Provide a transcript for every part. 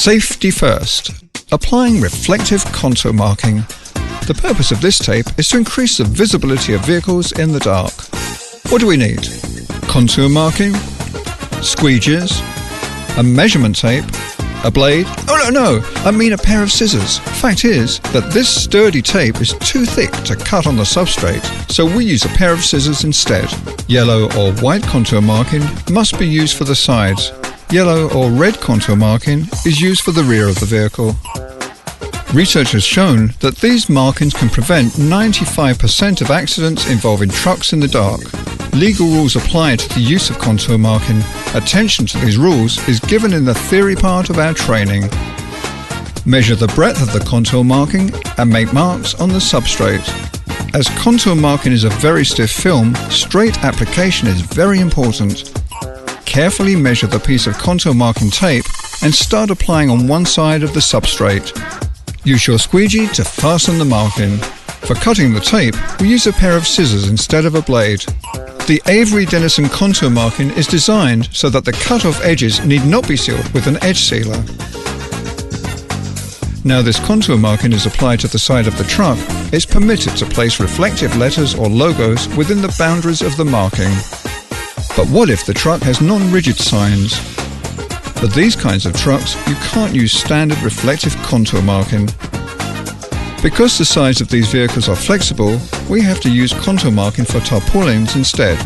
Safety first. Applying reflective contour marking. The purpose of this tape is to increase the visibility of vehicles in the dark. What do we need? Contour marking, squeegees, a measurement tape, a blade. Oh no, I mean a pair of scissors. Fact is that this sturdy tape is too thick to cut on the substrate, so we use a pair of scissors instead. Yellow or white contour marking must be used for the sides. Yellow or red contour marking is used for the rear of the vehicle. Research has shown that these markings can prevent 95% of accidents involving trucks in the dark. Legal rules apply to the use of contour marking. Attention to these rules is given in the theory part of our training. Measure the breadth of the contour marking and make marks on the substrate. As contour marking is a very stiff film, straight application is very important. Carefully measure the piece of contour marking tape and start applying on one side of the substrate. Use your squeegee to fasten the marking. For cutting the tape, we use a pair of scissors instead of a blade. The Avery Dennison contour marking is designed so that the cut-off edges need not be sealed with an edge sealer. Now this contour marking is applied to the side of the truck, it's permitted to place reflective letters or logos within the boundaries of the marking. But what if the truck has non-rigid signs? For these kinds of trucks, you can't use standard reflective contour marking. Because the sides of these vehicles are flexible, we have to use contour marking for tarpaulins instead.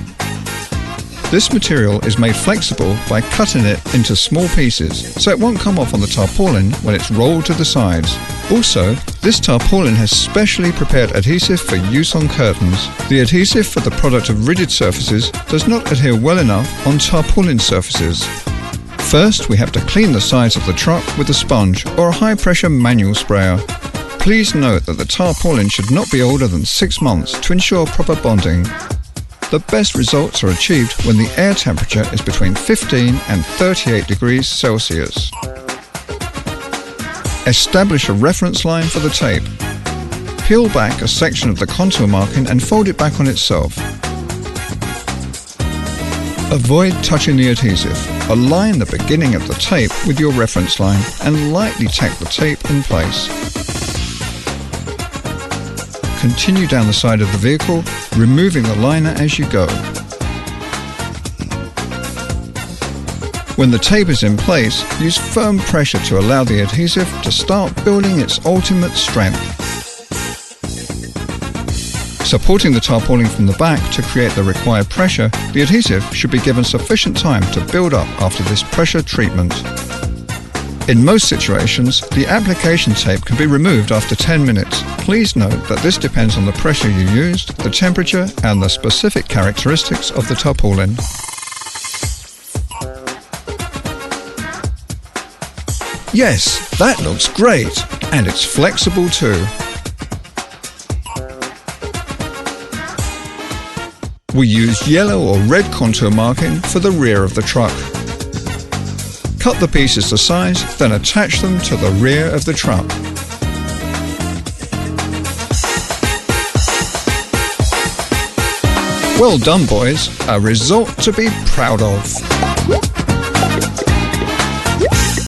This material is made flexible by cutting it into small pieces, so it won't come off on the tarpaulin when it's rolled to the sides. Also, this tarpaulin has specially prepared adhesive for use on curtains. The adhesive for the product of rigid surfaces does not adhere well enough on tarpaulin surfaces. First, we have to clean the sides of the truck with a sponge or a high-pressure manual sprayer. Please note that the tarpaulin should not be older than 6 months to ensure proper bonding. The best results are achieved when the air temperature is between 15 and 38 degrees Celsius. Establish a reference line for the tape. Peel back a section of the contour marking and fold it back on itself. Avoid touching the adhesive. Align the beginning of the tape with your reference line and lightly tack the tape in place. Continue down the side of the vehicle, removing the liner as you go. When the tape is in place, use firm pressure to allow the adhesive to start building its ultimate strength. Supporting the tarpaulin from the back to create the required pressure, the adhesive should be given sufficient time to build up after this pressure treatment. In most situations, the application tape can be removed after 10 minutes. Please note that this depends on the pressure you used, the temperature, and the specific characteristics of the tarpaulin. Yes, that looks great, and it's flexible too. We use yellow or red contour marking for the rear of the truck. Cut the pieces to size, then attach them to the rear of the truck. Well done, boys. A result to be proud of.